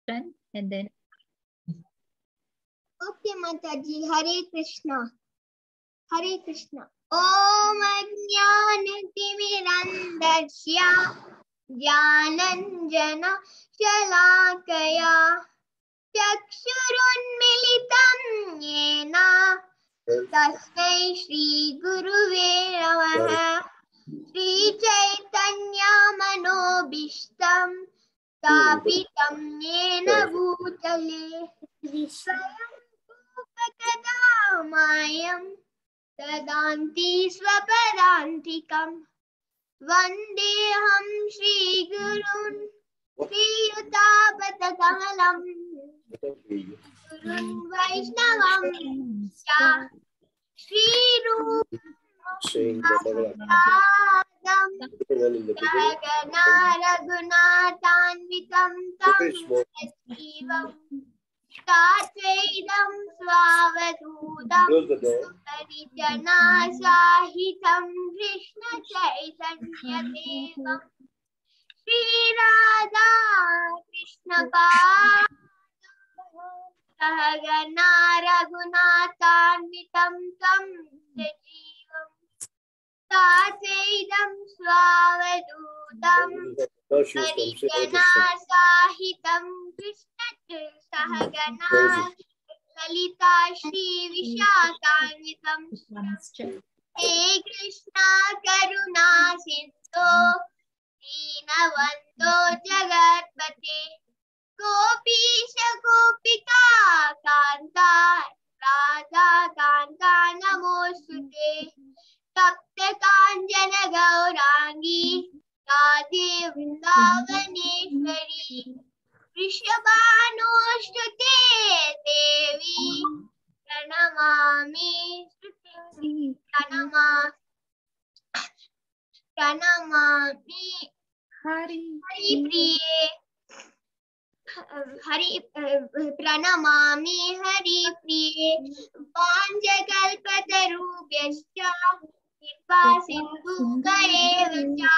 turn and then. Okay, Mataji. Hare Krishna. Hare Krishna. Om Ajnanatimirandasya Jnananjana Shalakaya Chakshurunmilitam Yena Tasmai Shri Guruve Namaha Shri Chaitanya Manobishtam Stapitam Yena Bhutale Swayam Upakadamayam Tadanti Swapadantikam Vandeham Shri Gurun Sriyutapatakalam Gurun Vaishnavam Cha Shri Rupam Jagana Raghunathanvitam Tam Yathivam Tatvaidam Swavadutam Parijana Sahitam Krishna Chaitanya Devam Shri Radha Krishna Sahagana Raghunathanvitam Tam Sajivam Tatvaidam Swavadutam Parijana Sahitam Krishna Sahagana Lalita Shri Vishakanitam Hey Krishna Karuna Sindhu Deenabandhu Jagatpate Gopisha Gopika Kanta Radha Kanta Namostute Tapta Kanjana Gaurangi Radhe Vrindavaneshwari Rishabhanushtate Devi Pranamami Pranamami Hari Priye Hari Pranamami Hari Priye Vanjakalpatarubhyascha Kripa Sindhukayevacha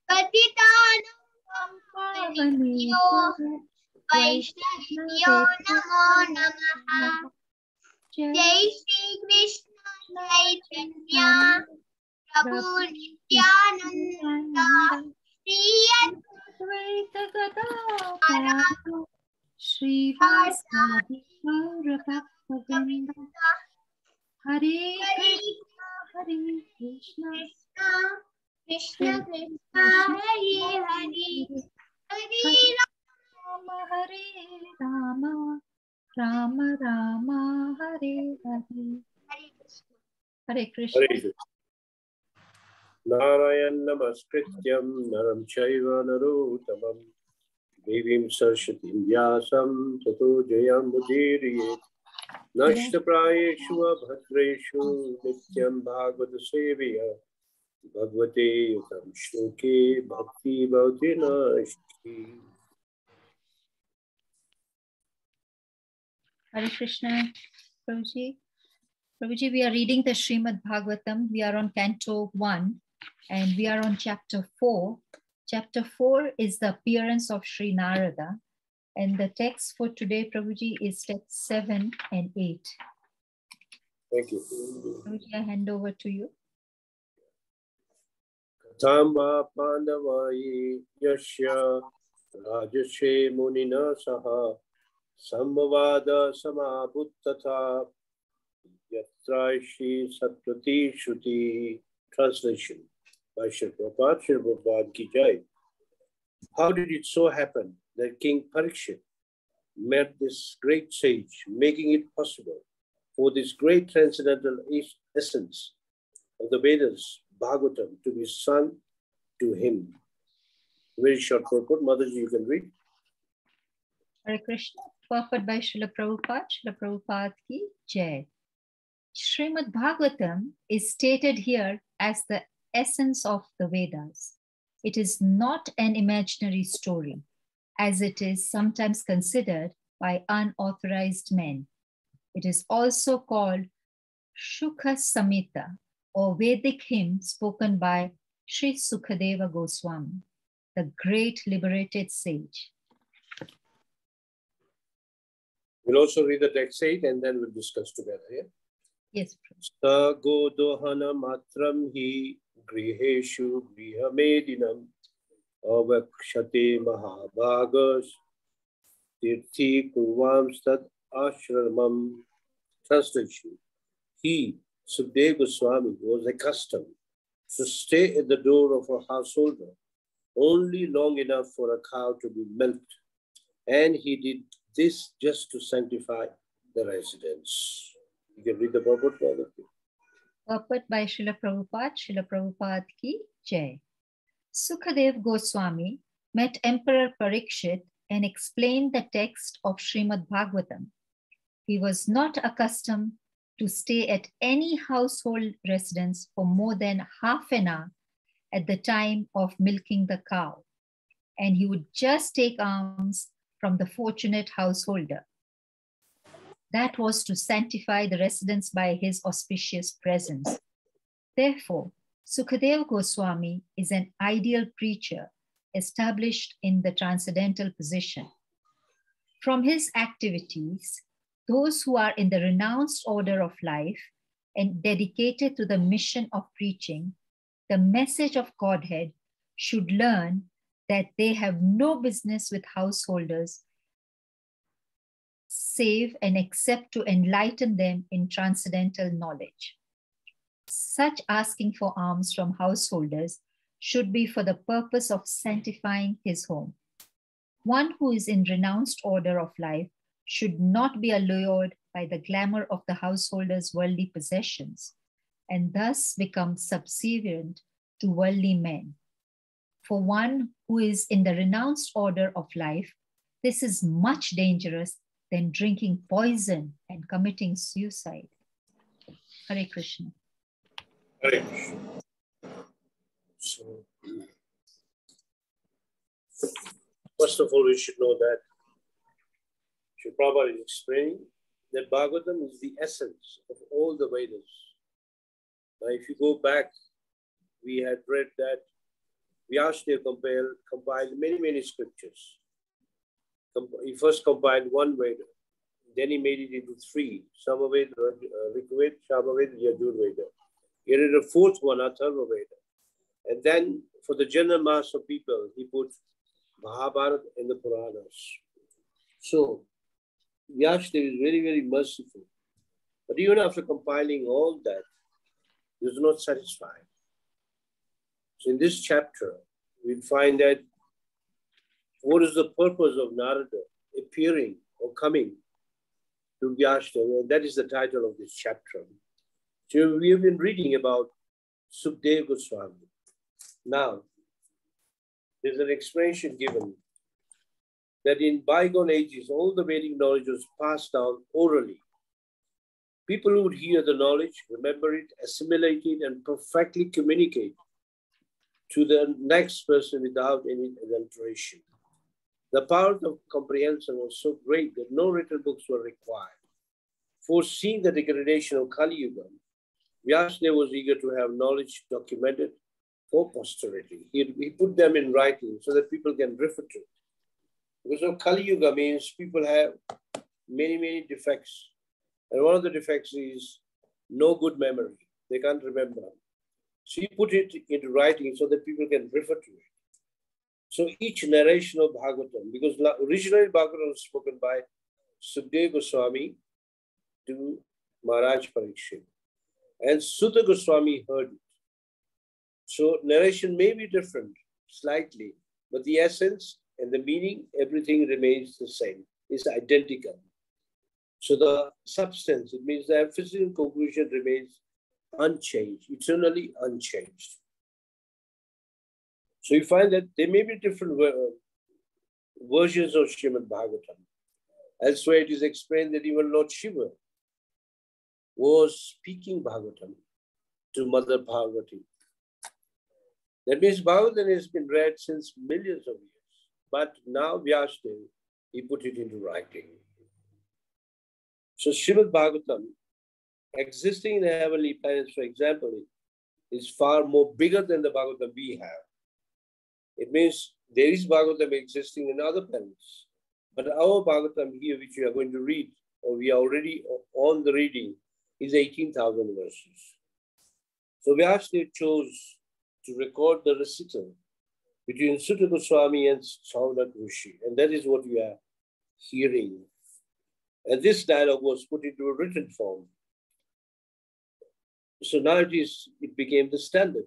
Patitanam Pavanebhyo Vaishnavibhyo Namo Namaha Jai Shri Krishna Chaitanya Prabhu Nityananda Shri Advaita Gadadhara Srivasadi Gaurabhakta Hare Krishna Krishna Krishna Hare Hare Hare Rama Hare Rama Rama Rama Hare Hare Hare Krishna. Hare Krishna. Narayan Namaskrityam Naram Chaiva Narottamam Devim Saraswatim Vyasam Tato Jayam Mudiriye Nashtaprayeshu Abhadreshu Nityam Bhagavata Seviya Bhagavate Yutam Shloke Bhakti Bhavati Nashti. Hare Krishna, Prabhuji. Prabhuji, we are reading the Srimad Bhagavatam. We are on Canto 1 and we are on Chapter 4. Chapter 4 is the appearance of Sri Narada. And the text for today, Prabhuji, is text 7 and 8. Thank you. Prabhuji, I hand over to you. Katamba Pandavayi Yashya Rajashe Munina Saha Samvada Samabhuttata Yatraishi Satvati Shruti. Translation by Srila Prabhupada, Srila Prabhupada Ki Jai. How did it so happen that King Parikshit met this great sage, making it possible for this great transcendental essence of the Vedas, Bhagavatam, to be sung to him? Very short purport. Mataji, you can read. Hare Krishna. Purport by Srila Prabhupada Ki Jai. Srimad Bhagavatam is stated here as the essence of the Vedas. It is not an imaginary story, as it is sometimes considered by unauthorized men. It is also called Shukha Samhita, or Vedic hymn spoken by Sri Sukadeva Goswami, the great liberated sage. We'll also read the text 8 and then we'll discuss together. Yeah? Yes. Sago dohana matram hi griheshu grihamedinam avakshate mahabhagas tirthi kurvam stad ashramam. Translation. He, Sukadeva Goswami, was accustomed to stay at the door of a householder only long enough for a cow to be milked, and he did this just to sanctify the residence. You can read the purport, brother. Purport by Srila Prabhupada ki Jai. Sukadev Goswami met Emperor Parikshit and explained the text of Srimad Bhagavatam. He was not accustomed to stay at any household residence for more than half an hour at the time of milking the cow, and he would just take alms from the fortunate householder. That was to sanctify the residence by his auspicious presence. Therefore, Sukadeva Goswami is an ideal preacher established in the transcendental position. From his activities, those who are in the renounced order of life and dedicated to the mission of preaching the message of Godhead should learn that they have no business with householders save and except to enlighten them in transcendental knowledge. Such asking for alms from householders should be for the purpose of sanctifying his home. One who is in renounced order of life should not be allured by the glamour of the householder's worldly possessions and thus become subservient to worldly men. For one who is in the renounced order of life, this is much dangerous than drinking poison and committing suicide. Hare Krishna. Hare Krishna. So, first of all, we should know that Sri Prabhupada is explaining that Bhagavatam is the essence of all the Vedas. Now, if you go back, we had read that Vyasdev compiled many scriptures. He first compiled one Veda, then he made it into three: Samaveda, Rigveda, Samaveda, Yajurveda. He added a fourth one, Atharva Veda. And then for the general mass of people, he put Mahabharata and the Puranas. So, Vyasdev is very merciful. But even after compiling all that, he was not satisfied. So in this chapter, we find that what is the purpose of Narada appearing or coming to Vyasdev? And that is the title of this chapter. So we have been reading about Sukadeva Goswami. Now, there's an explanation given that in bygone ages, all the Vedic knowledge was passed down orally. People would hear the knowledge, remember it, assimilate it, and perfectly communicate to the next person without any adulteration. The power of comprehension was so great that no written books were required. Foreseeing the degradation of Kali Yuga, Vyasdev was eager to have knowledge documented for posterity. He put them in writing so that people can refer to it. Because of Kali Yuga means people have many defects. And one of the defects is no good memory. They can't remember. So he put it into writing so that people can refer to it. So each narration of Bhagavatam, because originally Bhagavatam was spoken by Sukadeva Goswami to Maharaj Parikshit. And Sutta Goswami heard it. So narration may be different slightly, but the essence and the meaning, everything remains the same. It's identical. So the substance, it means the emphasis and conclusion remains unchanged, eternally unchanged. So you find that there may be different versions of Srimad Bhagavatam. Elsewhere it is explained that even Lord Shiva was speaking Bhagavatam to Mother Parvati. That means Bhagavatam has been read since millions of years. But now Vyasdev, he put it into writing. So Srimad Bhagavatam, existing in the heavenly planets, for example, is far more bigger than the Bhagavatam we have. It means there is Bhagavatam existing in other planets. But our Bhagavatam here, which we are going to read, or we are already on the reading, is 18,000 verses. So Vyasdev chose to record the recital between Sutta Goswami and Saunak Rishi, and that is what we are hearing. And this dialogue was put into a written form. So now it became the standard.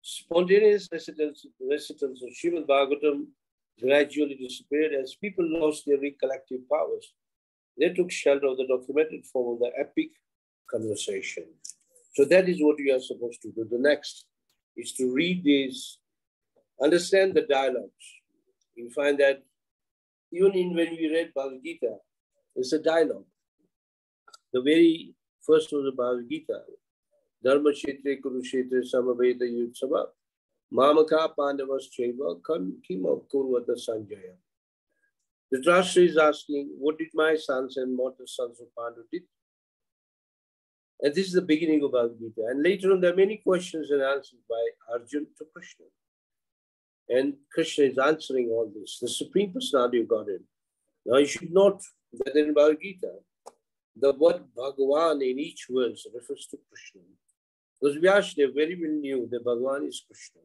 Spontaneous recitals of Srimad Bhagavatam gradually disappeared as people lost their recollective powers. They took shelter of the documented form of the epic conversation. So that is what we are supposed to do. The next is to read these, understand the dialogues. You find that even when we read Bhagavad Gita, it's a dialogue. The very first was the Bhagavad Gita. Dharma Kshetre Kurukshetre Samaveda Yutsava Mamaka Pandavas Cheva Kima Kurvata Sanjaya. The Dhritarashtra is asking, what did my sons and mortal sons of Pandu did? And this is the beginning of Bhagavad Gita. And later on, there are many questions and answers by Arjuna to Krishna. And Krishna is answering all this, the Supreme Personality of Godhead. Now, you should note that in Bhagavad Gita, the word Bhagavan in each verse refers to Krishna. Because Vyasdev very well knew that Bhagavan is Krishna.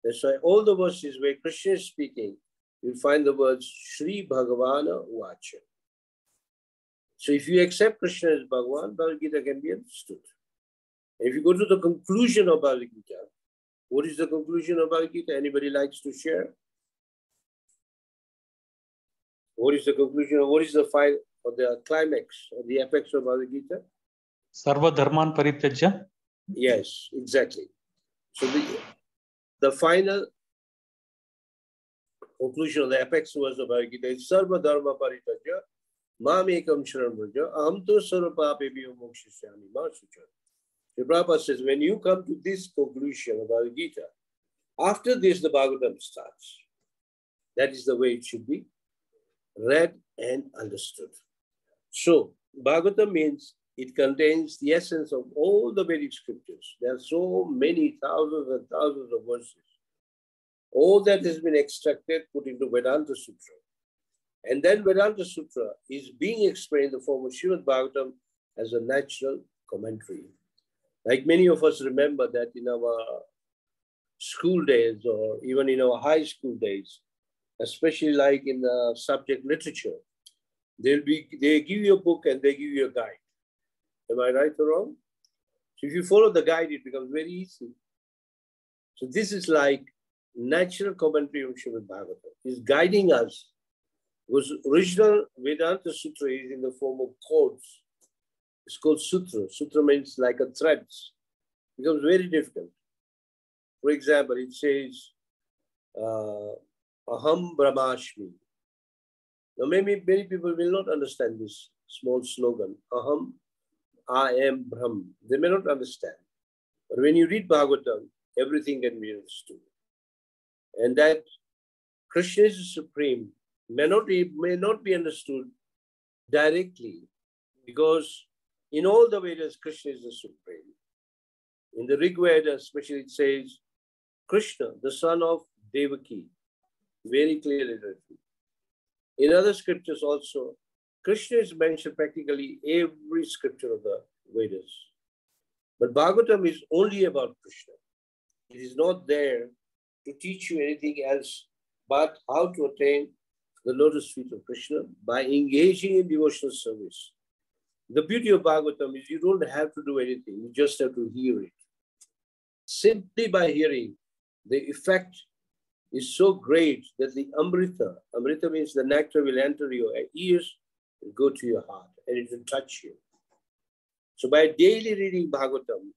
That's why all the verses where Krishna is speaking, you'll find the words Shri Bhagavana Vacha. So if you accept Krishna as Bhagavan, Bhagavad Gita can be understood. And if you go to the conclusion of Bhagavad Gita, what is the conclusion of Bhagavad Gita? Anybody likes to share? What is the conclusion? What is the final or the climax or the apex of Bhagavad Gita? Sarva Dharman Parityajya. Yes, exactly. So the final conclusion of the apex was of Bhagavad Gita is Sarva Dharma Parityajya Mam Ekam Sharanam Vraja Aham Tu Sarva Papebhyo Mokshishyami Ma Sucha. The Prabhupada says, when you come to this conclusion of Bhagavad Gita, after this the Bhagavatam starts. That is the way it should be read and understood. So Bhagavatam means it contains the essence of all the Vedic scriptures. There are so many thousands and thousands of verses. All that has been extracted, put into Vedanta Sutra. And then Vedanta Sutra is being explained in the form of Srimad Bhagavatam as a natural commentary. Like many of us remember that in our school days or even in our high school days, especially like in the subject literature, they give you a book and they give you a guide. Am I right or wrong? So if you follow the guide, it becomes very easy. So this is like natural commentary of Srimad Bhagavatam. It's guiding us. Because original Vedanta Sutra is in the form of codes. It's called Sutra. Sutra means like a threads. It becomes very difficult. For example, it says, Aham Brahmashmi. Now maybe many people will not understand this small slogan. Aham, I am Brahm. They may not understand. But when you read Bhagavatam, everything can be understood. And that Krishna is supreme may not be understood directly, because in all the Vedas, Krishna is the supreme. In the Rig Veda, especially, it says, Krishna, the son of Devaki, very clearly written. In other scriptures also, Krishna is mentioned practically every scripture of the Vedas. But Bhagavatam is only about Krishna. It is not there to teach you anything else but how to attain the lotus feet of Krishna by engaging in devotional service. The beauty of Bhagavatam is you don't have to do anything, you just have to hear it. Simply by hearing, the effect is so great that the Amrita means the nectar, will enter your ears and go to your heart, and it will touch you. So by daily reading Bhagavatam,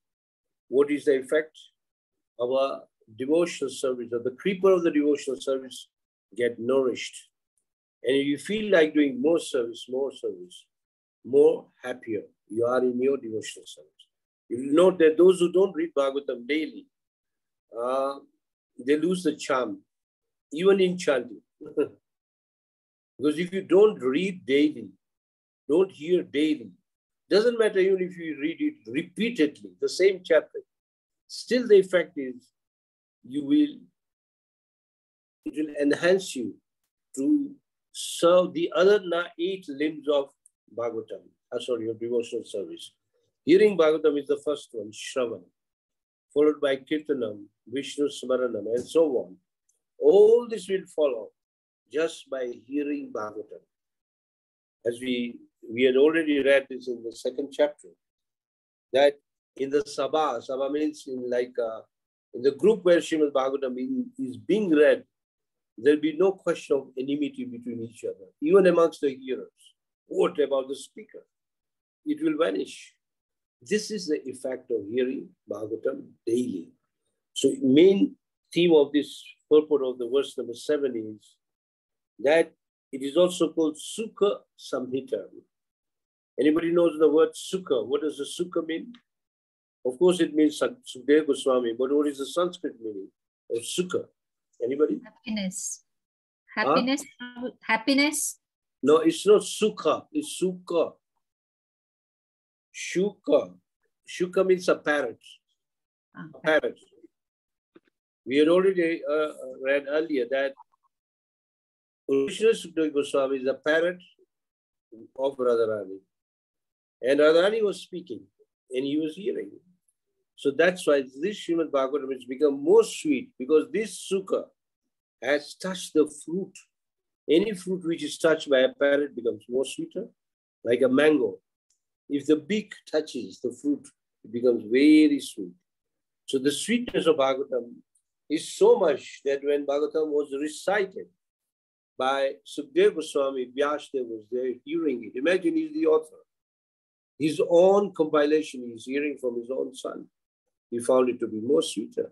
what is the effect? Our devotional service, or the creeper of the devotional service, get nourished. And you feel like doing more service, more happier you are in your devotional service. You will note that those who don't read Bhagavatam daily, they lose the charm, even in chanting. Because if you don't read daily, don't hear daily, doesn't matter even if you read it repeatedly, the same chapter, still the effect is it will enhance you to serve the other 8 limbs of Bhagavatam, of devotional service. Hearing Bhagavatam is the first one, Shravan, followed by Kirtanam, Vishnu Smaranam, and so on. All this will follow just by hearing Bhagavatam. As we had already read this in the 2nd chapter, that in the Sabha means in the group where Srimad Bhagavatam is being read, there'll be no question of enmity between each other, even amongst the hearers. What about the speaker? It will vanish. This is the effect of hearing Bhagavatam daily. So main theme of this purport of the verse number 7 is that it is also called Sukha Samhita. Anybody knows the word Sukha? What does the Sukha mean? Of course, it means Sukadeva Goswami, but what is the Sanskrit meaning of Sukha? Anybody? Happiness. Happiness. Huh? Happiness. No, it's not Sukha. It's Sukha. Shuka. Shuka means a parrot. A parrot. We had already read earlier that original Sukadeva Goswami is a parrot of Radharani. And Radharani was speaking and he was hearing. So that's why this Srimad Bhagavatam has become more sweet, because this Sukha has touched the fruit. Any fruit which is touched by a parrot becomes more sweeter, like a mango. If the beak touches the fruit, it becomes very sweet. So the sweetness of Bhagavatam is so much that when Bhagavatam was recited by Sukadeva Goswami, Vyasadeva was there hearing it. Imagine he's the author. His own compilation he's hearing from his own son. He found it to be more sweeter.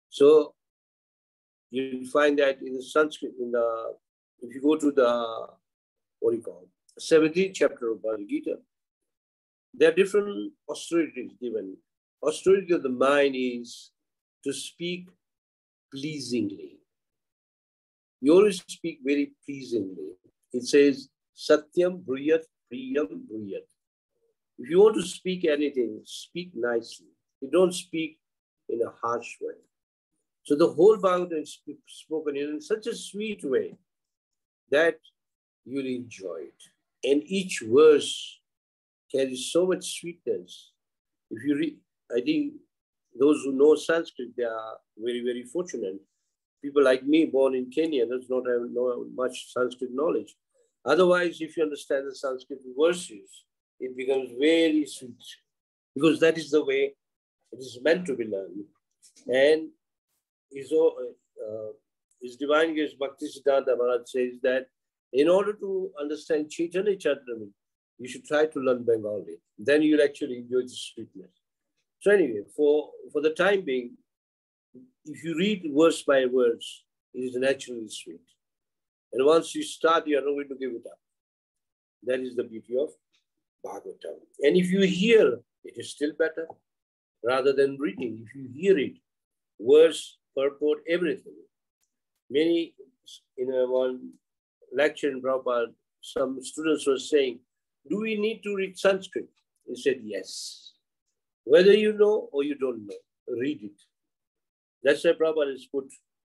So you find that in the Sanskrit, if you go to the 17th chapter of Bhagavad Gita, there are different austerities given. Austerity of the mind is to speak pleasingly. You always speak very pleasingly. It says, Satyam Bruyat Priyam Bruyat. If you want to speak anything, speak nicely. You don't speak in a harsh way. So the whole Bhagavatam is spoken in such a sweet way that you'll enjoy it. And each verse carries so much sweetness. If you read, I think those who know Sanskrit, they are very, very fortunate. People like me, born in Kenya, does not have much Sanskrit knowledge. Otherwise, if you understand the Sanskrit verses, it becomes very sweet, because that is the way it is meant to be learned. And His Divine Grace Bhaktisiddhanta Maharaj says that in order to understand Chaitanya Charitamrita, you should try to learn Bengali. Then you'll actually enjoy the sweetness. So anyway, for the time being, if you read verse by verse, it is naturally sweet. And once you start, you are not going to give it up. That is the beauty of Bhagavatam. And if you hear, it is still better. Rather than reading, if you hear it, verse, purport, everything. Many, in one lecture in Prabhupada, some students were saying, do we need to read Sanskrit? He said, yes. Whether you know or you don't know, read it. That's why Prabhupada has put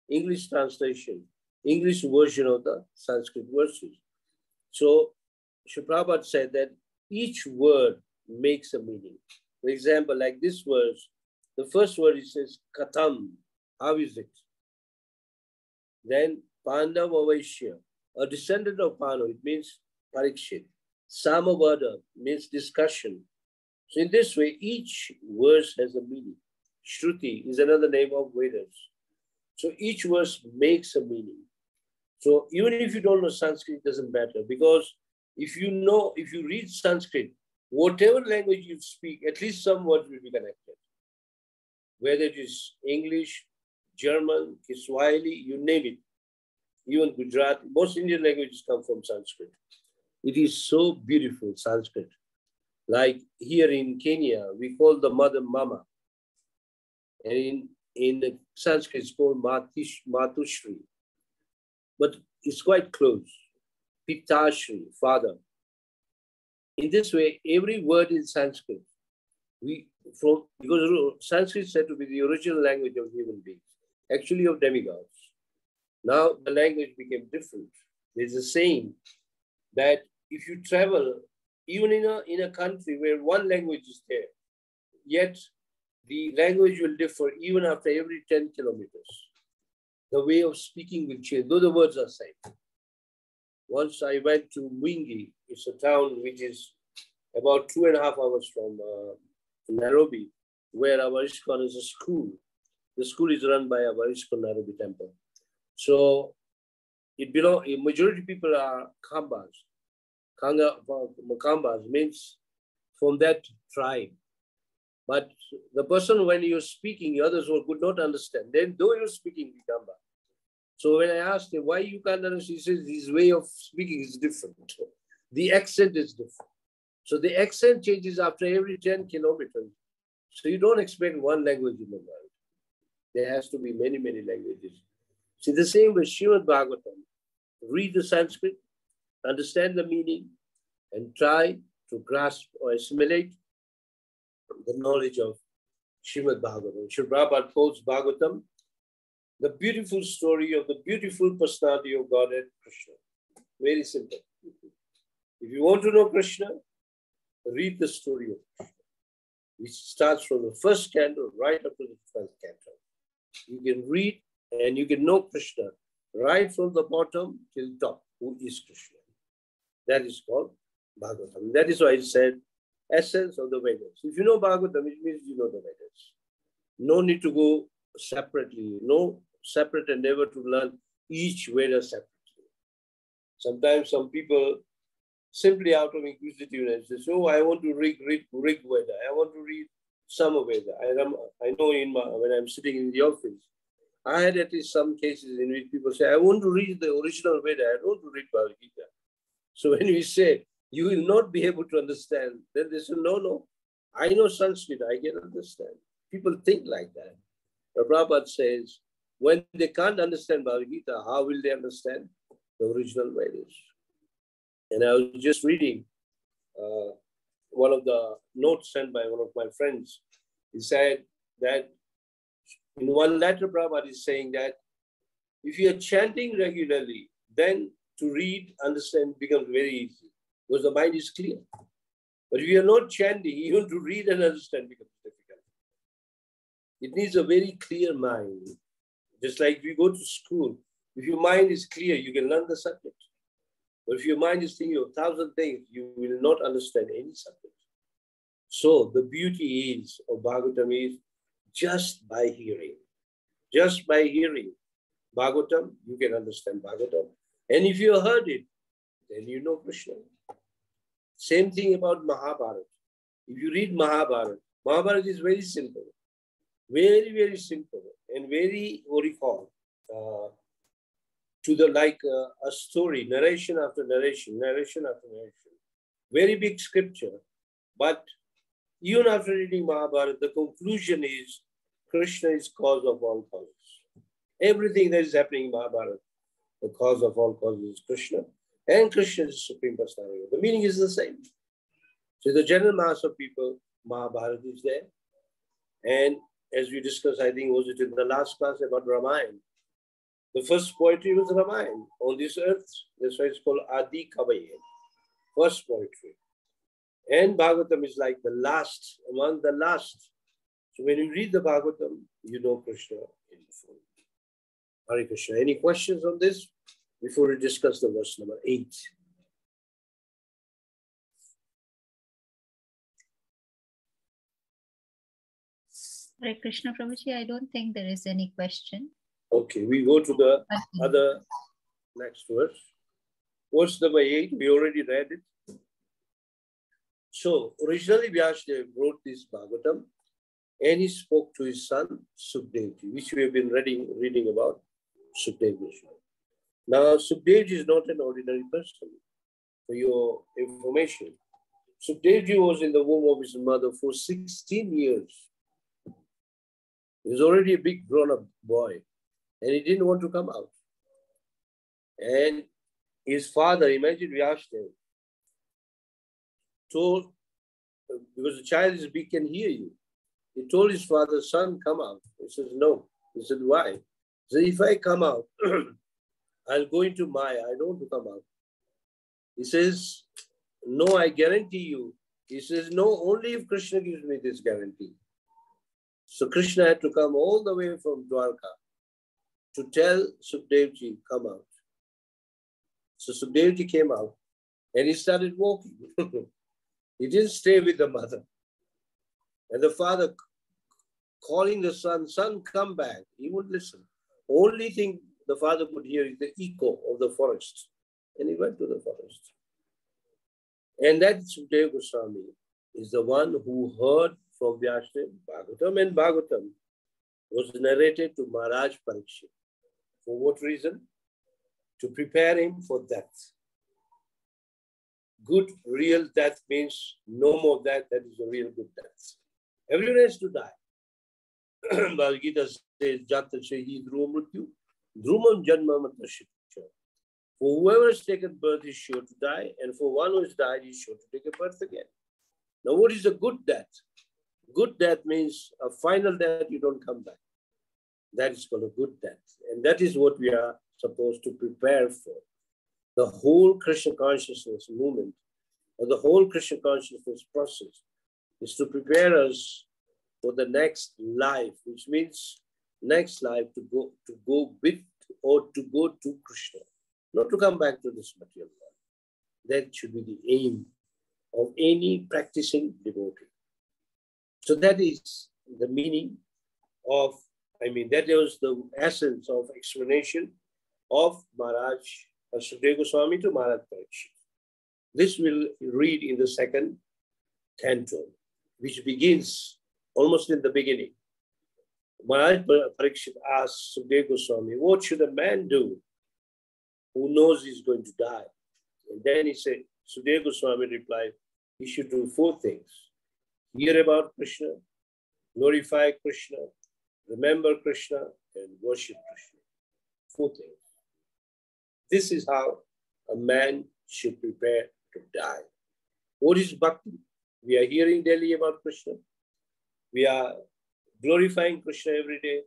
English translation, English version of the Sanskrit verses. So, Sri Prabhupada said that each word makes a meaning. For example, like this verse, the first word it says, Katham, how is it? Then Pandava Vaishya, a descendant of Panu, it means Parikshit. Samavada means discussion. So in this way, each verse has a meaning. Shruti is another name of Vedas. So each verse makes a meaning. So even if you don't know Sanskrit, it doesn't matter, because if you read Sanskrit, whatever language you speak, at least some words will be connected. Whether it is English, German, Kiswahili, you name it. Even Gujarati, most Indian languages come from Sanskrit. It is so beautiful, Sanskrit. Like here in Kenya, we call the mother Mama. And in Sanskrit, it's called Matushri. But it's quite close. Pitashri, father. In this way, every word in Sanskrit, because Sanskrit is said to be the original language of human beings, actually of demigods. Now the language became different. There's a saying that if you travel, even in a country where one language is there, yet the language will differ even after every 10 kilometers. The way of speaking will change, though the words are same. Once I went to Mwingi, it's a town which is about 2.5 hours from Nairobi, where our ISKCON is a school. The school is run by our ISKCON Nairobi temple. So a majority people are Kambas. Kambas means from that tribe. But the person, when you're speaking, others could not understand. Then, though you're speaking Kamba. So when I asked him why you can't understand, he says his way of speaking is different. The accent is different. So the accent changes after every 10 kilometers. So you don't expect one language in the world. There has to be many, many languages. See, the same with Srimad Bhagavatam. Read the Sanskrit, understand the meaning, and try to grasp or assimilate the knowledge of Srimad Bhagavatam. Sri Prabhupada quotes Bhagavatam, the beautiful story of the beautiful personality of Godhead Krishna. Very simple. If you want to know Krishna, read the story of Krishna. It starts from the first canto right up to the 12th canto. You can read and you can know Krishna right from the bottom till top, who is Krishna. That is called Bhagavatam. That is why I said essence of the Vedas. If you know Bhagavatam, it means you know the Vedas. No need to go separately. No separate endeavor to learn each Veda separately. Sometimes some people simply out of inquisitiveness say, oh, I want to read Rig Veda. I want to read Sama Veda. I know when I'm sitting in the office, I had at least some cases in which people say, I want to read the original Veda. I don't want to read Bhagavad Gita. So when we say, you will not be able to understand, then they say, no, I know Sanskrit, I can understand. People think like that. Prabhupada says, when they can't understand Bhagavad Gita, how will they understand the original Vedas? And I was just reading one of the notes sent by one of my friends. He said that in one letter, Prabhupada is saying that if you are chanting regularly, then to read, understand becomes very easy because the mind is clear. But if you are not chanting, even to read and understand becomes difficult. It needs a very clear mind. Just like if you go to school, if your mind is clear, you can learn the subject. But if your mind is thinking of 1,000 things, you will not understand any subject. So the beauty is of Bhagavatam is just by hearing. Just by hearing Bhagavatam, you can understand Bhagavatam. And if you heard it, then you know Krishna. Same thing about Mahabharata. If you read Mahabharata, Mahabharata is very simple. Very, very simple and very, what do you call, to the like a story, narration after narration, narration after narration. Very big scripture. But even after reading Mahabharata, the conclusion is Krishna is cause of all causes. Everything that is happening in Mahabharata, the cause of all causes is Krishna. And Krishna is the Supreme Personality. The meaning is the same. So the general mass of people, Mahabharata is there. And as we discussed, I think was it in the last class about Ramayana. The first poetry was Ramayana on this earth. That's why it's called Adi Kavaye. First poetry. And Bhagavatam is like the last, among the last. So when you read the Bhagavatam, you know Krishna in full. Hare Krishna. Any questions on this before we discuss the verse number 8? Hare Krishna Prabhuji, I don't think there is any question. Okay, we go to the other next verse. Verse number 8, we already read it. So originally Vyasadeva wrote this Bhagavatam and he spoke to his son Sukadevji, which we have been reading about Sukadevji. Now Sukadevji is not an ordinary person, for your information. Sukadevji was in the womb of his mother for 16 years. He was already a big grown-up boy and he didn't want to come out. And his father, imagine Vyasadeva, told, because the child is big, can hear you. He told his father, son, come out. He says, no. He said, why? He said, if I come out, I'll go into Maya. I don't want to come out. He says, no, I guarantee you. He says, no, only if Krishna gives me this guarantee. So Krishna had to come all the way from Dwarka to tell Sukhdevji, come out. So Sukhdevji came out and he started walking. He didn't stay with the mother. And the father calling the son, son, come back. He wouldn't listen. Only thing the father could hear is the echo of the forest. And he went to the forest. And that Sukadeva Goswami is the one who heard from Vyasdev Bhagavatam, and Bhagavatam was narrated to Maharaj Parikshit. For what reason? To prepare him for death. Good, real death means no more death. That is a real good death. Everyone has to die. Bhagavad Gita says, Jata Shehi Dhruva Mrityu, Dhrumam Janma Matashitya. For whoever has taken birth is sure to die, and for one who has died is sure to take a birth again. Now, what is a good death? Good death means a final death, you don't come back. That is called a good death. And that is what we are supposed to prepare for. The whole Krishna consciousness movement, or the whole Krishna consciousness process, is to prepare us for the next life, which means next life to go with or to go to Krishna, not to come back to this material world. That should be the aim of any practicing devotee. So that is the meaning of, that was the essence of explanation of Maharaj Sukadeva Goswami to Maharaj Parikshit. This we'll read in the second canto, which begins almost in the beginning. Maharaj Parikshit asked Sukadeva Goswami, what should a man do who knows he's going to die? And then he said, Sukadeva Goswami replied, he should do 4 things. Hear about Krishna, glorify Krishna, remember Krishna, and worship Krishna. 4 things. This is how a man should prepare to die. What is bhakti? We are hearing daily about Krishna. We are glorifying Krishna every day.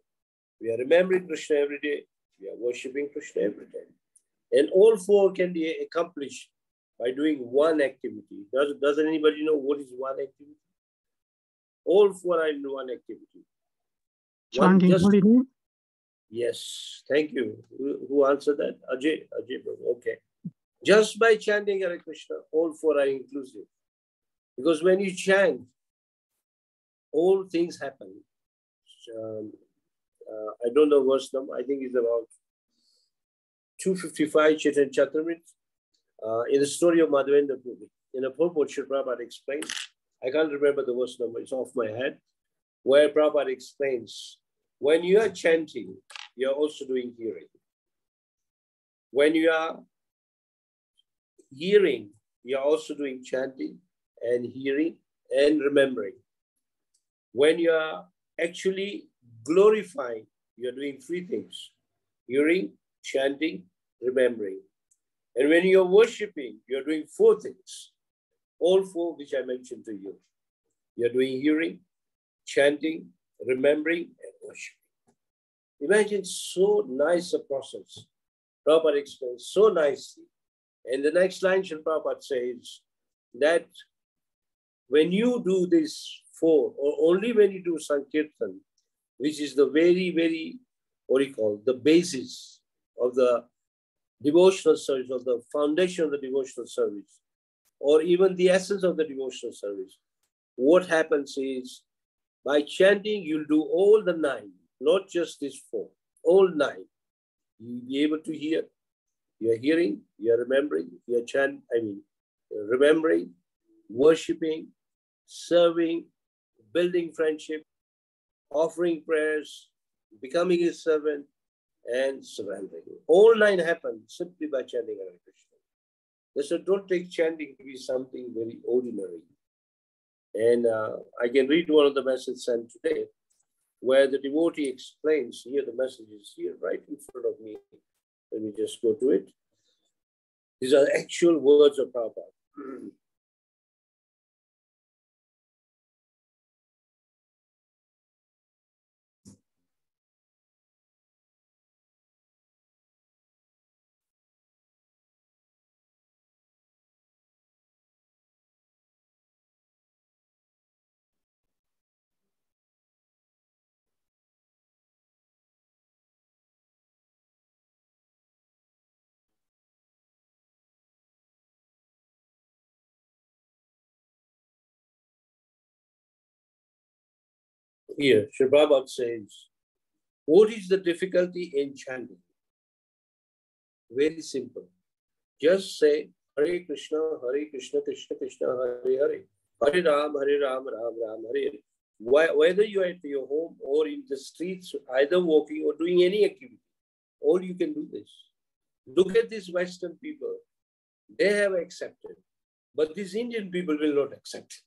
We are remembering Krishna every day. We are worshipping Krishna every day. And all 4 can be accomplished by doing one activity. Does anybody know what is one activity? All 4 are in one activity. Chanting holy name? Yes, thank you. Who answered that? Ajay, okay. Just by chanting Hare Krishna, all 4 are inclusive. Because when you chant, all things happen. I don't know verse number. I think it's about 255 Chaitanya Charitamrita. In the story of Madhavendra Prabhu, in a purport, Srila Prabhupada explained, I can't remember the verse number, it's off my head, where Prabhupada explains, when you are chanting, you are also doing hearing. When you are hearing, you are also doing chanting and hearing and remembering. When you are actually glorifying, you are doing 3 things: hearing, chanting, remembering. And when you are worshipping, you are doing 4 things. All 4 which I mentioned to you. You are doing hearing, chanting, remembering, and worshiping. Imagine so nice a process. Prabhupada explains so nicely. And the next line, Srila Prabhupada says that when you do this 4, or only when you do Sankirtan, which is the very, very, the basis of the devotional service, of the foundation of the devotional service, or even the essence of the devotional service, what happens is, by chanting, you'll do all the 9, not just these 4, all 9. You'll be able to hear. You're hearing, you're remembering, you're remembering, worshipping, serving, building friendship, offering prayers, becoming a servant, and surrendering. All 9 happen simply by chanting Hare Krishna. So don't take chanting to be something very ordinary. And I can read one of the messages sent today, where the devotee explains, here the message is here right in front of me. Let me just go to it. These are actual words of Prabhupada. Here, Sri Prabhupada says, what is the difficulty in chanting? Very simple. Just say, Hare Krishna, Krishna Krishna, Hare Hare. Hare Ram, Ram Ram, Hare Hare. Whether you are at your home or in the streets, either walking or doing any activity, all you can do this. Look at these Western people. They have accepted. But these Indian people will not accept.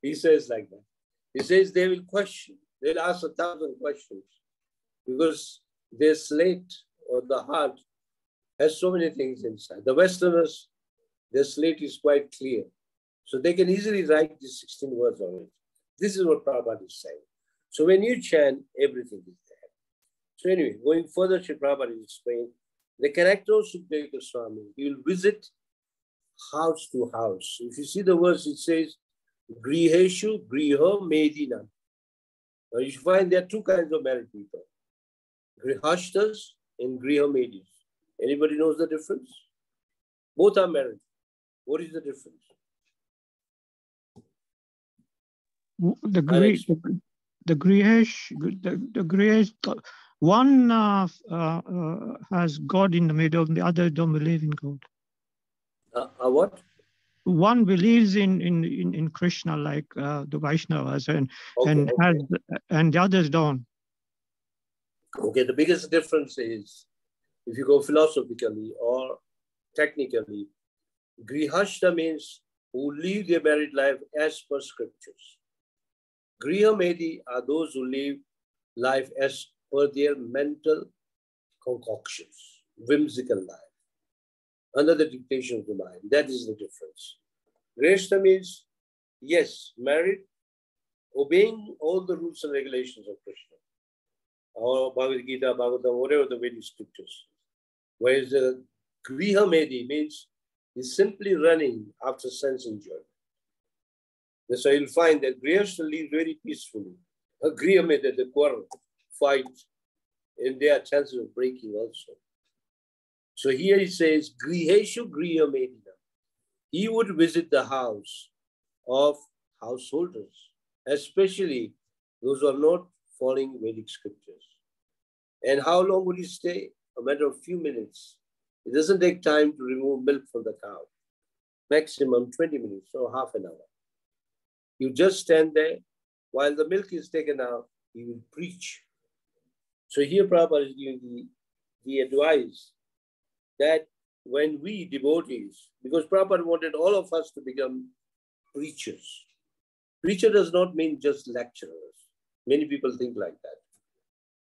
He says like that. He says they will question. They'll ask 1,000 questions because their slate or the heart has so many things inside. The Westerners, their slate is quite clear. So they can easily write these 16 words on it. This is what Prabhupada is saying. So when you chant, everything is there. So anyway, going further, Sri Prabhupada is explaining the character of Sukadeva Goswami. He will visit house to house. If you see the verse, it says, Griheshu Griha Medina. Now you find there are two kinds of married people. Grihashtas and Griha Medis. Anybody knows the difference? Both are married. What is the difference? The Grihesh, one has God in the middle, and the other don't believe in God. What? One believes in Krishna, like the Vaishnavas, and the others don't. Okay, the biggest difference is, if you go philosophically or technically, Grihashta means who live their married life as per scriptures. Griha Medi are those who live life as per their mental concoctions, whimsical life, under the dictation of the mind. That is the difference. Grihashta means, yes, married, obeying all the rules and regulations of Krishna, or Bhagavad Gita, Bhagavatam, whatever the Vedic scriptures. Whereas the Griha Medi means is simply running after sense enjoyment. That's why you'll find that Grihastha live very peacefully. A Griha Medi, they quarrel, fight, and there are chances of breaking also. So here he says, Griheshu Griha Medina. He would visit the house of householders, especially those who are not following Vedic scriptures. And how long would he stay? A matter of few minutes. It doesn't take time to remove milk from the cow. Maximum 20 minutes or half an hour. You just stand there. While the milk is taken out, he will preach. So here Prabhupada is giving the advice that when we devotees, because Prabhupada wanted all of us to become preachers. Preacher does not mean just lecturers. Many people think like that.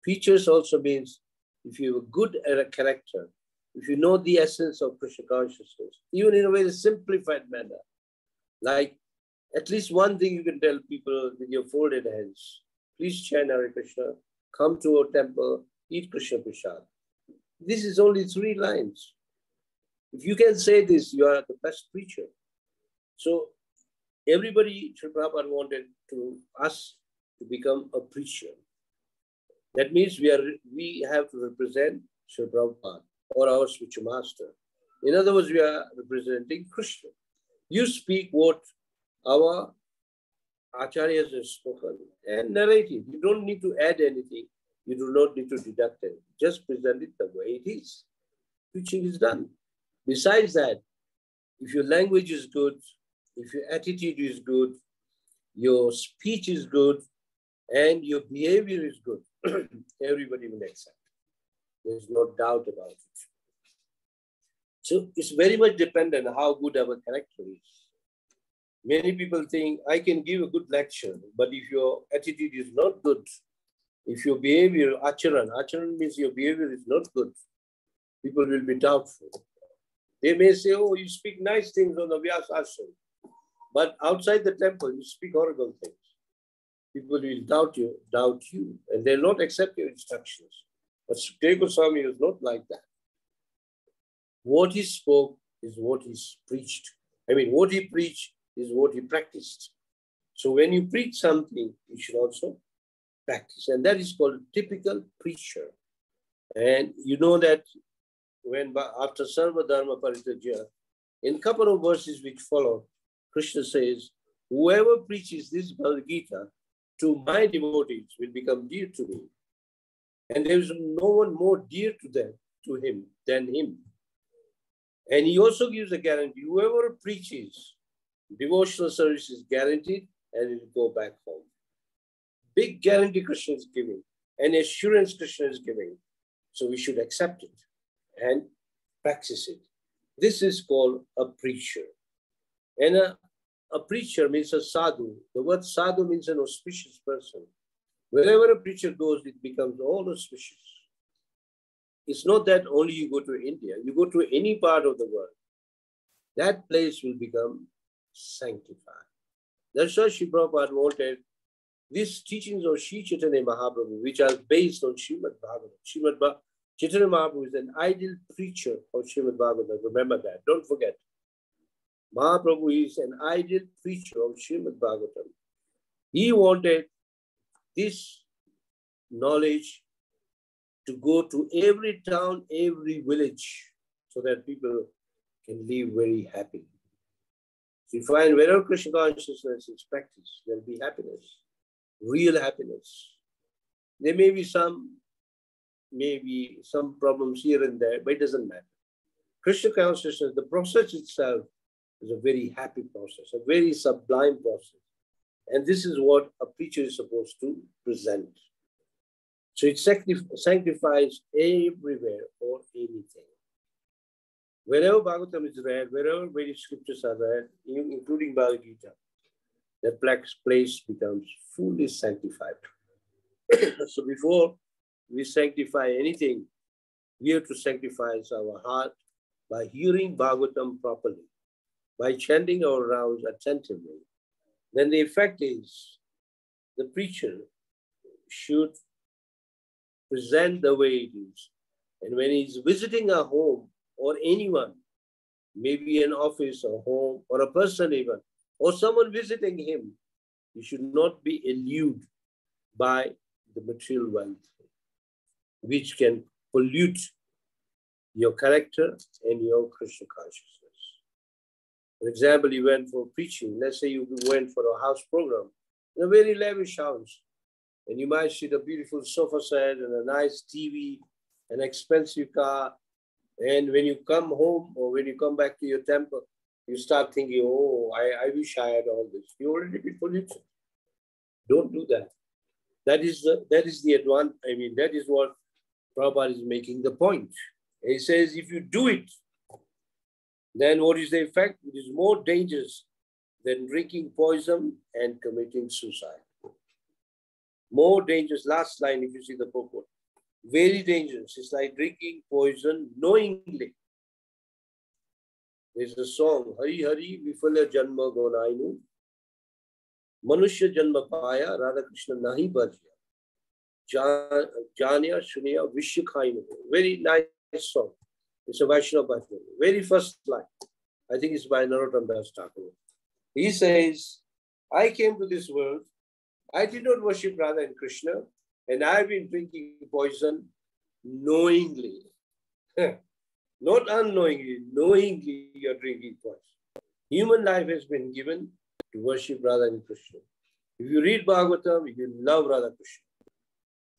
Preachers also means if you have a good character, if you know the essence of Krishna consciousness, even in a very simplified manner, like at least one thing you can tell people with your folded hands, please chant Hare Krishna, come to our temple, eat Krishna Prasad. This is only 3 lines. If you can say this, you are the best preacher. So everybody, Sri Prabhupada wanted us to become a preacher. That means we have to represent Sri Prabhupada or our spiritual master. In other words, we are representing Krishna. You speak what our acharyas have spoken and narrate it. You don't need to add anything. You do not need to deduct anything. Just present it the way it is. Preaching is done. Besides that, if your language is good, if your attitude is good, your speech is good, and your behavior is good, everybody will accept. There's no doubt about it. So it's very much dependent on how good our character is. Many people think, I can give a good lecture, but if your attitude is not good, if your behavior, acharan means your behavior is not good, people will be doubtful. They may say, oh, you speak nice things on the Vyasa Ashram, but outside the temple, you speak horrible things. People will doubt you, and they'll not accept your instructions. But Sukadeva Goswami is not like that. What he spoke is what he preached. What he preached is what he practiced. So when you preach something, you should also practice. And that is called a typical preacher. And you know that after Sarva Dharma Parityaja, in a couple of verses which follow, Krishna says, whoever preaches this Bhagavad Gita to my devotees will become dear to me. And there is no one more dear to him than him. And he also gives a guarantee. Whoever preaches, devotional service is guaranteed and it will go back home. Big guarantee Krishna is giving, and assurance Krishna is giving. So we should accept it and practice it. This is called a preacher. And a preacher means a sadhu. The word sadhu means an auspicious person. Wherever a preacher goes, it becomes all auspicious. It's not that only you go to India. You go to any part of the world, that place will become sanctified. That's why Sri Prabhupada wanted these teachings of Sri Chaitanya Mahaprabhu, which are based on Srimad Bhagavatam. Chaitanya Mahaprabhu is an ideal preacher of Srimad Bhagavatam. Remember that. Don't forget. Mahaprabhu is an ideal preacher of Srimad Bhagavatam. He wanted this knowledge to go to every town, every village, so that people can live very happy. So you find wherever Krishna consciousness is practiced, there will be happiness, real happiness. There may be some problems here and there, but it doesn't matter. Krishna consciousness, the process itself is a very happy process, a very sublime process. And this is what a preacher is supposed to present. So it sanctifies everywhere or anything. Wherever Bhagavatam is read, wherever Vedic scriptures are read, including Bhagavad Gita, that place becomes fully sanctified. So before we sanctify anything, we have to sanctify our heart by hearing Bhagavatam properly, by chanting our rounds attentively. Then the effect is the preacher should present the way it is. And when he's visiting a home or anyone, maybe an office or home or a person even, or someone visiting him, he should not be allured by the material wealth, which can pollute your character and your Krishna consciousness. For example, you went for preaching. Let's say you went for a house program in a very lavish house, and you might see the beautiful sofa set and a nice TV, an expensive car. And when you come home or when you come back to your temple, you start thinking, oh, I wish I had all this. You already been polluted. Don't do that. That is the advantage. I mean, that is what Prabhupada is making the point. He says, if you do it, then what is the effect? It is more dangerous than drinking poison and committing suicide. More dangerous. Last line, if you see the purport. Very dangerous. It's like drinking poison knowingly. There's a song, Hari Hari Vifala Janma Gonainu. Manushya Janma Paya Radha Krishna Nahi Bhajya. Janya Shunya Vishikhainu. Very nice song. It's a Vaishnava bhajan. Very first line. I think it's by Narottam Das Thakur. He says, I came to this world. I did not worship Radha and Krishna, and I've been drinking poison knowingly. Not unknowingly, knowingly you're drinking poison. Human life has been given to worship Radha and Krishna. If you read Bhagavatam, you love Radha Krishna.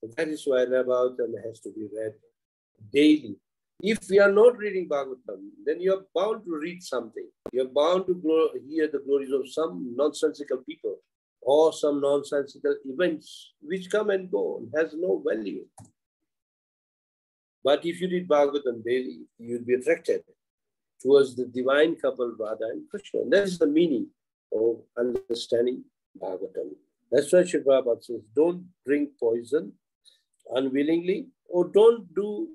So that is why Bhagavatam has to be read daily. If we are not reading Bhagavatam, then you are bound to read something. You are bound to hear the glories of some nonsensical people or some nonsensical events which come and go and has no value. But if you read Bhagavatam daily, you will be attracted towards the divine couple Radha and Krishna. And that is the meaning of understanding Bhagavatam. That's why Sri Prabhupada says, don't drink poison unwillingly, or don't do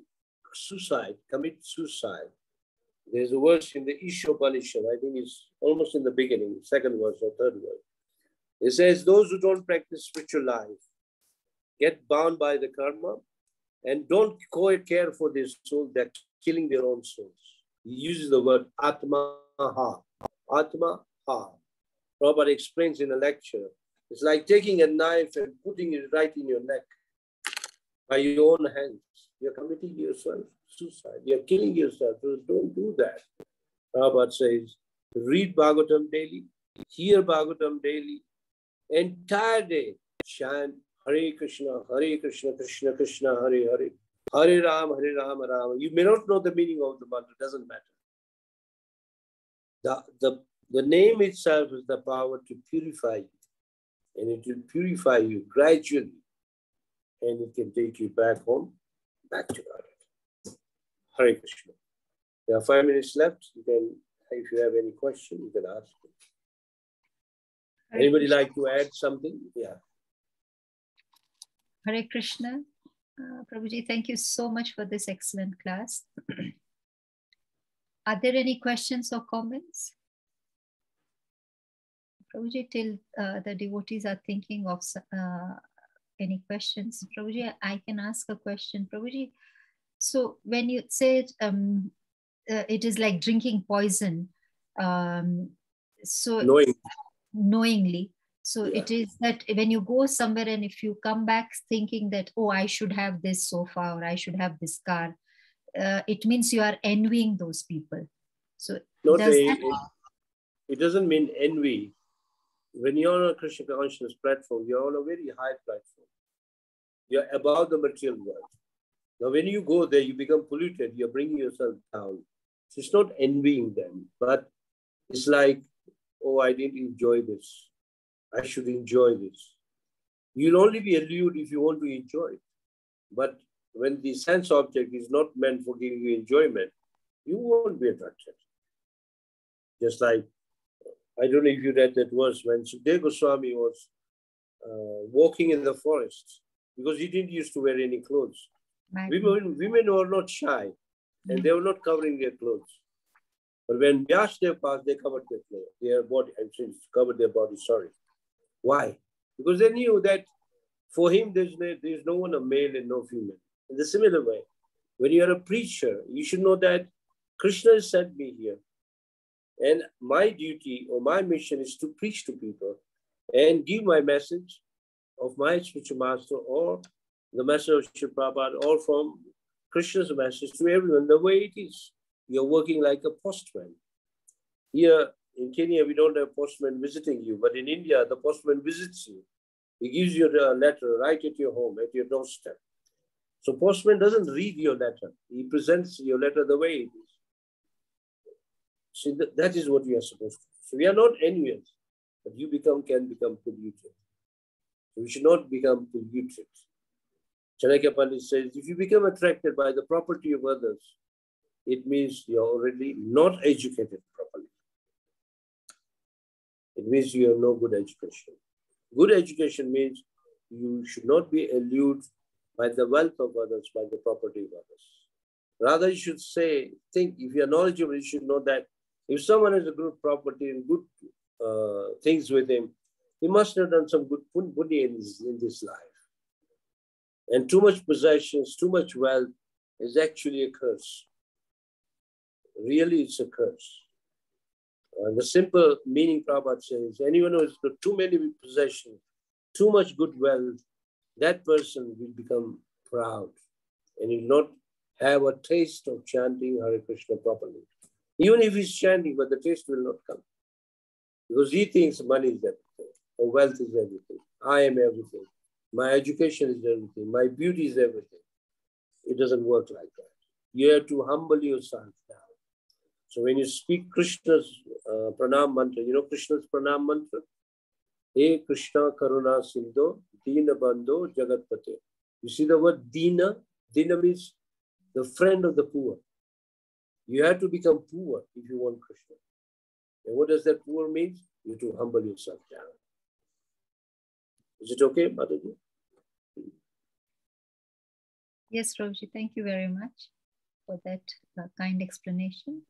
suicide, commit suicide. There's a verse in the Ishopanishad, I think it's almost in the beginning, second verse or third verse. It says, those who don't practice spiritual life get bound by the karma and don't care for their soul, they're killing their own souls. He uses the word Atmaha. Atmaha. Prabhupada explains in a lecture, it's like taking a knife and putting it right in your neck by your own hands. You're committing yourself suicide. You're killing yourself. So don't do that. Prabhupada says, read Bhagavatam daily, hear Bhagavatam daily, entire day. chant Hare Krishna, Krishna Krishna, Hare Hare, Hare Ram, Ram. You may not know the meaning of the mantra, doesn't matter. The name itself is the power to purify you. And it will purify you gradually. And it can take you back home, back to God. Hare Krishna. There are 5 minutes left. You can, if you have any question, you can ask. Anybody like to add something? Yeah. Hare Krishna. Prabhuji, thank you so much for this excellent class. Are there any questions or comments? Prabhuji, till the devotees are thinking of any questions. Prabhuji, I can ask a question. Prabhuji, so when you said it is like drinking poison, so knowingly, so yeah. It is that when you go somewhere and if you come back thinking that, oh, I should have this sofa or I should have this car, it means you are envying those people. So it doesn't mean envy. When you're on a Krishna consciousness platform, you're on a very high platform. You're above the material world. Now, when you go there, you become polluted. You're bringing yourself down. So it's not envying them, but it's like, oh, I didn't enjoy this. I should enjoy this. You'll only be allured if you want to enjoy it. But when the sense object is not meant for giving you enjoyment, you won't be attracted. Just like, I don't know if you read that verse when Sukadeva Goswami was walking in the forest because he didn't used to wear any clothes. Women were not shy and they were not covering their clothes. But when Vyasdev passed, they covered their body, covered their body, sorry. Why? Because they knew that for him, there's no one a male and no female. In the similar way, when you're a preacher, you should know that Krishna has sent me here. And my duty or my mission is to preach to people and give my message of my spiritual master or the message of Srila Prabhupada or from Krishna's message to everyone the way it is. You're working like a postman. Here in Kenya, we don't have a postman visiting you, but in India, the postman visits you. He gives you the letter right at your home, at your doorstep. So postman doesn't read your letter. He presents your letter the way it is. So that is what we are supposed to do. So we are not envious, but you can become polluted. So we should not become polluted. Chanakya Pandit says, if you become attracted by the property of others, it means you're already not educated properly. It means you have no good education. Good education means you should not be allured by the wealth of others, by the property of others. Rather, you should think, if you are knowledgeable, you should know that if someone has a good property and good things with him, he must have done some good punya in this life. And too much possessions, too much wealth is actually a curse. Really, it's a curse. The simple meaning Prabhupada says, anyone who has got too many possessions, too much good wealth, that person will become proud and will not have a taste of chanting Hare Krishna properly. Even if he's chanting, but the taste will not come. Because he thinks money is everything, or wealth is everything. I am everything. My education is everything. My beauty is everything. It doesn't work like that. You have to humble yourself down. So when you speak Krishna's pranam mantra, you know Krishna's pranam mantra? Hey Krishna Karuna Sindho, Dina Bandho Jagatpate. You see the word Dina? Dina means the friend of the poor. You have to become poor if you want Krishna. And what does that poor mean? You have to humble yourself down. Is it okay, Mataji? Yes, Prabhuji, thank you very much for that kind explanation.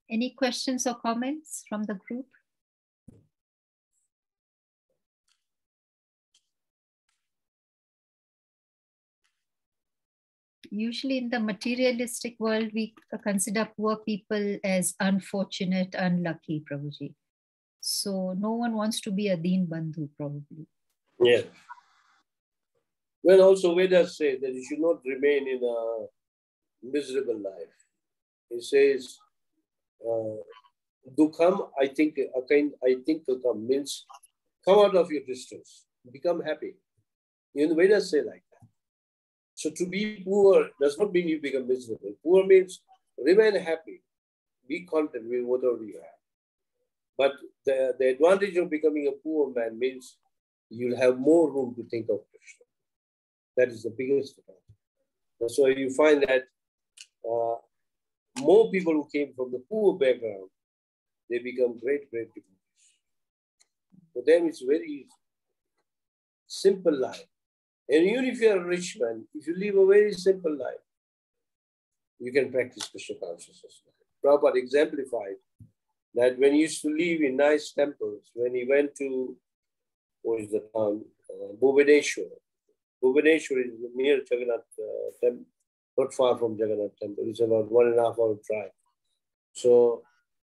Any questions or comments from the group? Usually in the materialistic world, we consider poor people as unfortunate, unlucky, Prabhuji. So no one wants to be a Deen Bandhu, probably. Yeah. Well, also Vedas say that you should not remain in a miserable life. It says, Dukham, I think to come means come out of your distress. become happy. Even the Vedas say like that. So to be poor does not mean you become miserable. Poor means remain happy. Be content with whatever you have. But the advantage of becoming a poor man means you'll have more room to think of Krishna. That is the biggest advantage. So you find that more people who came from the poor background, they become great devotees. For them, it's very easy. Simple life. And even if you're a rich man, if you live a very simple life, you can practice Krishna consciousness. Prabhupada exemplified that when he used to live in nice temples, when he went to, what is the town? Bhubaneswar. Bhubaneswar is near Jagannath temple, not far from Jagannath temple. It's about 1.5 hour drive. So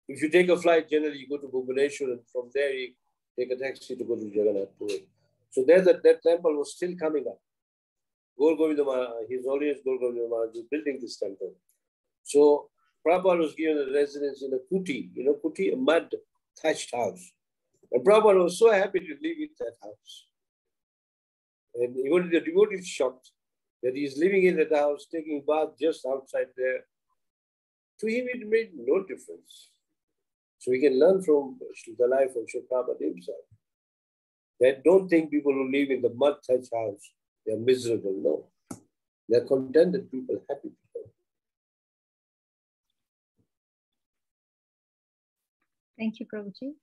if you take a flight, generally you go to Bhubaneswar, and from there you take a taxi to go to Jagannath Puri. So there that temple was still coming up. Gaur Govinda Maharaj, His Holiness Gaur Govinda Maharaj was building this temple. So Prabhupada was given a residence in a kuti, kuti, a mud thatched house. And Prabhupada was so happy to live in that house. And even the devotees shocked that he is living in that house, taking bath just outside there. To him, it made no difference. So we can learn from the life of Srila Prabhupada himself. That don't think people who live in the mud thatched house, they are miserable. No. They are contented people, happy people. Thank you, Prabhuji.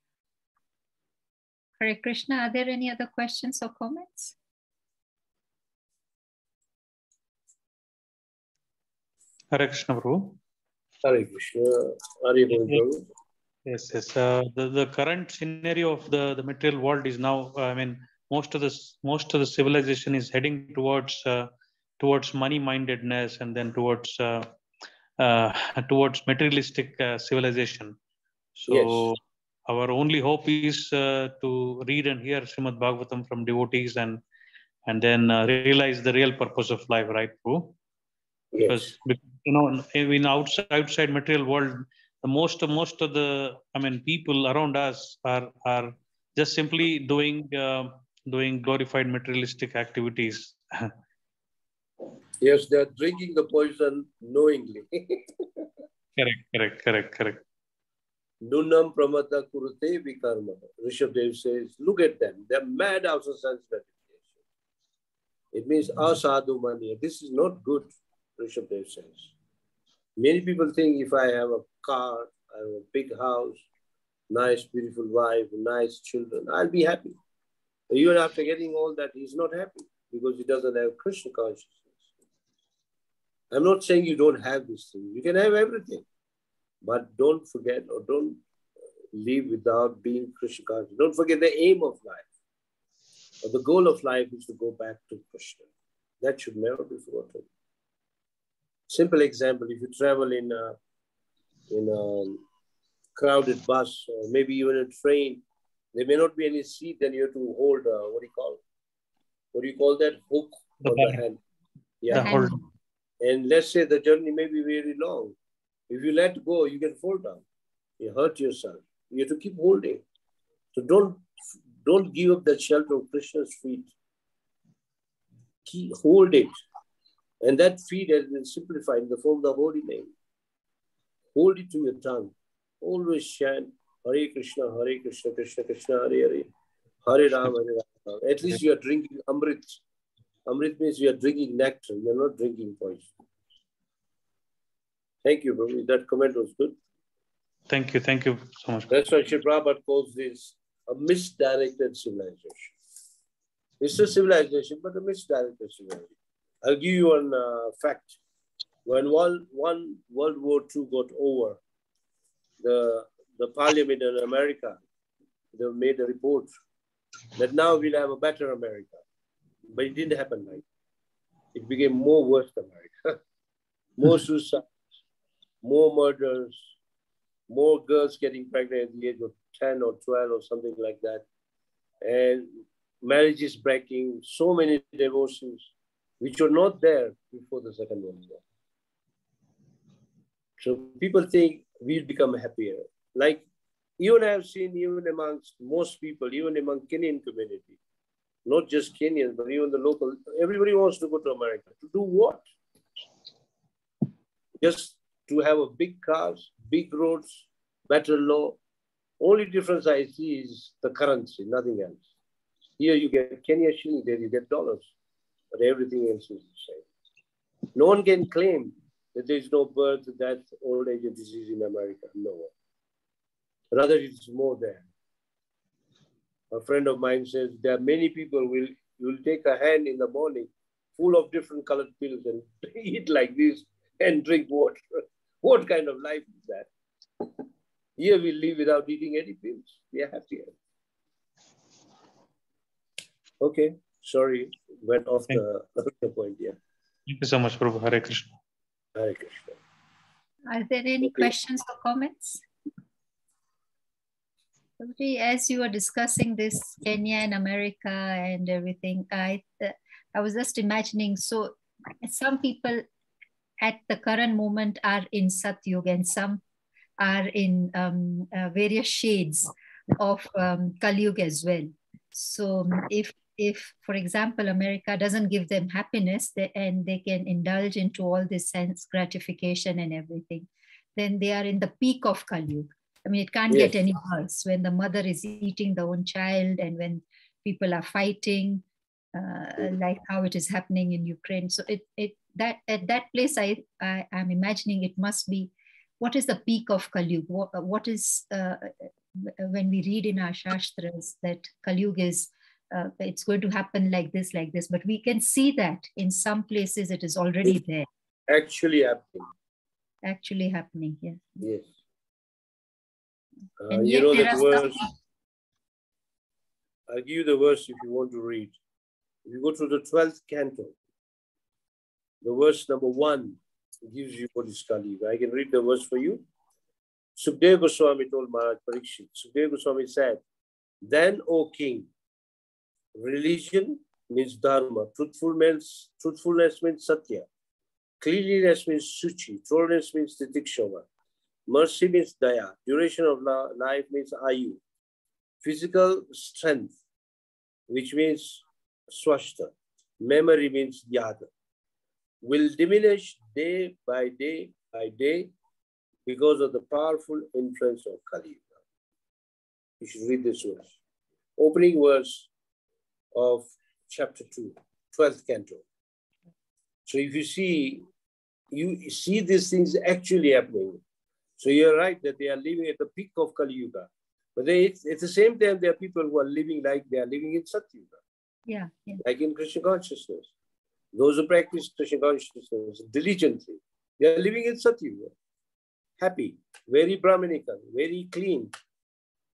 Hare Krishna, are there any other questions or comments? Hare Krishna, Prabhu. Hare Krishna. Hare Krishna. Yes. The current scenario of the material world is now, most of the civilization is heading towards money-mindedness, and then towards materialistic civilization. So yes. Our only hope is to read and hear Srimad Bhagavatam from devotees, and then realize the real purpose of life, right, Prabhu? Yes. Because in outside material world, most of the people around us are just simply doing glorified materialistic activities. Yes, they are drinking the poison knowingly. Correct. Nunam pramata kurute vikarma. Rishabdev says, look at them. They're mad after sense gratification. It means asadhu mani. This is not good, Rishabdev says. Many people think if I have a car, I have a big house, nice, beautiful wife, nice children, I'll be happy. But even after getting all that, he's not happy because he doesn't have Krishna consciousness. I'm not saying you don't have this thing. You can have everything. But don't forget or don't live without being Krishna conscious. Don't forget the aim of life. Or the goal of life is to go back to Krishna. That should never be forgotten. Simple example, if you travel in a crowded bus or maybe even a train, there may not be any seat, then you have to hold, what do you call that? Hook on the hand. Yeah. The hold. And let's say the journey may be very long. If you let go, you can fall down. You hurt yourself. You have to keep holding. So don't give up that shelter of Krishna's feet. Hold it. And that feet has been simplified in the form of the holy name. Hold it to your tongue. Always chant Hare Krishna, Krishna Krishna, Hare Hare, Hare Ram, Hare Ram. At least you are drinking Amrit. Amrit means you are drinking nectar. You are not drinking poison. Thank you, Prabhu. That comment was good. Thank you so much. That's why Sri Prabhupada calls this a misdirected civilization. It's a civilization, but a misdirected civilization. I'll give you one fact. When one World War II got over, the parliament in America, they made a report that now we'll have a better America. But it didn't happen like that. It became more worse America. More suicides, more murders, more girls getting pregnant at the age of 10 or 12 or something like that. And marriages breaking, so many divorces, which were not there before the Second World War. So people think we'll become happier. Like even I have seen even amongst most people, even among Kenyan community, not just Kenyans, but even the local. Everybody wants to go to America. To do what? Just to have a big cars, big roads, better law. Only difference I see is the currency, nothing else. Here you get Kenya shilling, there you get dollars, but everything else is the same. No one can claim that there is no birth, death, old age, and disease in America. No one. Rather, it's more there. A friend of mine says there are many people will take a hand in the morning full of different colored pills and eat like this and drink water. What kind of life is that? Here we live without eating any pills. We are happier. Okay, sorry, went off the point. Yeah. Thank you so much, Prabhu. Hare Krishna. Hare Krishna. Are there any questions or comments? As you were discussing this Kenya and America and everything, I was just imagining, so some people at the current moment are in Satyug and some are in various shades of Kalyug as well. So if, for example, America doesn't give them happiness and they can indulge into all this sense gratification and everything, then they are in the peak of Kalyug. I mean, it can't get any worse when the mother is eating the own child and when people are fighting, like how it is happening in Ukraine. So at that place, I'm imagining it must be, what is the peak of Kalyug? What is, when we read in our Shastras that Kalyug is, it's going to happen like this, but we can see that in some places it is already there. Actually happening. Actually happening, yes. Yes. And you yet know there that are verse. I'll give you the verse if you want to read. If you go to the 12th canto, the verse number 1 gives you what is Kali. I can read the verse for you. Sukadeva Goswami told Maharaj Parikshit. Sukadeva Goswami said, "Then, O king, religion means dharma, truthfulness means satya, cleanliness means suchi, truthfulness means titikshava, mercy means daya, duration of life means ayu, physical strength, which means swashta, memory means yada, will diminish day by day by day because of the powerful influence of Kali." You should read this verse. Opening verse of chapter 2, 12th canto. So if you see these things actually happening. So you're right that they are living at the peak of Kali Yuga. But at the same time, there are people who are living like they are living in Satyuga. Yeah. Like in Krishna consciousness. Those who practice Krishna consciousness diligently, they are living in Satyuga. Happy, very Brahminical, very clean.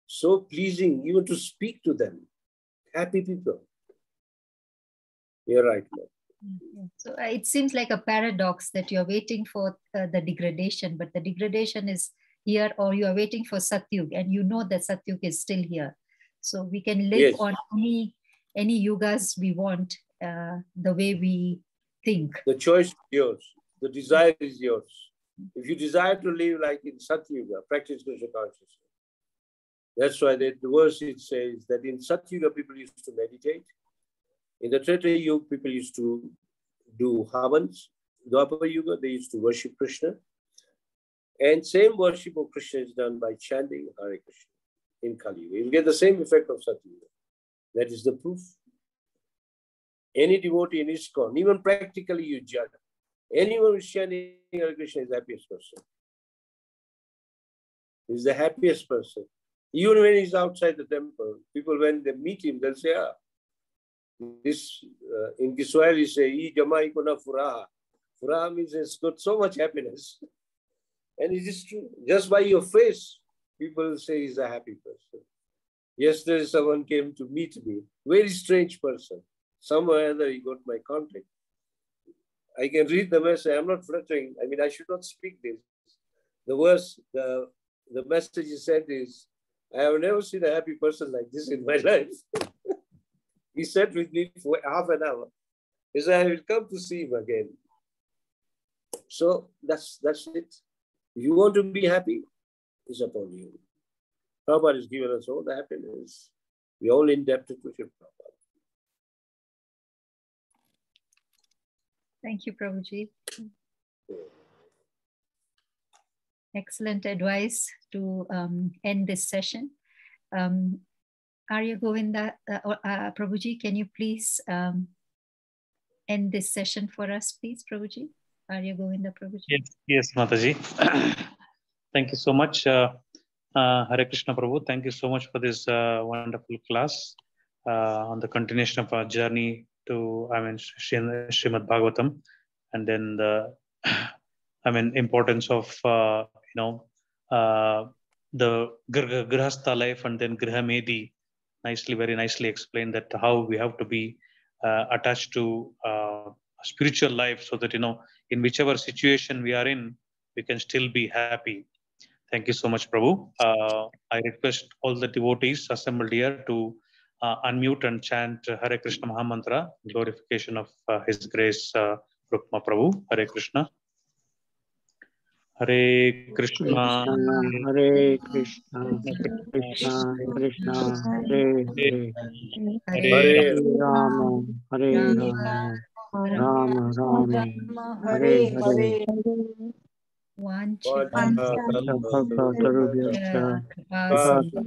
So pleasing even to speak to them. Happy people. You're right, man. So it seems like a paradox that you're waiting for the degradation, but the degradation is here, or you are waiting for Satyug, and you know that Satyug is still here. So we can live on any yugas we want, the way we think. The choice is yours. The desire is yours. If you desire to live like in Satyuga, practice Krishna consciousness. That's why the verse it says that in Satyuga people used to meditate. In the Treta Yuga, people used to do havans. Dwapara Yuga, they used to worship Krishna. And same worship of Krishna is done by chanting Hare Krishna in Kali Yuga. You get the same effect of Satyuga. That is the proof. Any devotee in ISKCON, even practically you judge, anyone who is chanting Hare Krishna is the happiest person. He's the happiest person. Even when he's outside the temple, people, when they meet him, they'll say, this in Kiswahili say, "I jamai kuna furaha." Furaha means it's got so much happiness. And it is true. Just by your face, people say he's a happy person. Yesterday, someone came to meet me, very strange person. Somewhere or other, he got my contact. I can read the message. I'm not flattering. I mean, I should not speak this. The verse, the message he said is, "I have never seen a happy person like this in my life." He sat with me for half an hour. He said, "I will come to see him again." So that's it. If you want to be happy, it's upon you. Prabhupada has given us all the happiness. We're all indebted to Sri Prabhupada. Thank you, Prabhuji. Excellent advice to end this session. Arya Govinda, Prabhuji, can you please end this session for us, please, Prabhuji? Arya Govinda, Prabhuji. Yes, Mataji. Thank you so much, Hare Krishna Prabhu. Thank you so much for this wonderful class on the continuation of our journey to, Srimad Bhagavatam, and then the, importance of, the Grihastha life, and then Grihamedi, very nicely explained that how we have to be attached to spiritual life, so that, in whichever situation we are in, we can still be happy. Thank you so much, Prabhu. I request all the devotees assembled here to unmute and chant Hare Krishna Mahamantra, glorification of His Grace, Rukma Prabhu. Hare Krishna. Hare Krishna. Hare Krishna, Krishna Krishna, Hare Hare, Hare Rama, Hare Rama, Rama Rama, Hare Hare. Vanchakalpatarubhyascha,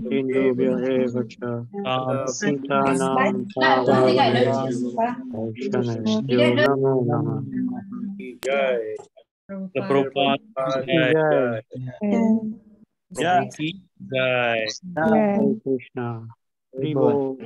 Sindhubhyavcha, Patanam Vaishnavyo Namo Namah. Jai. The Prabhupada Jai. Jai. Jai. Hare Krishna. Hare Bol.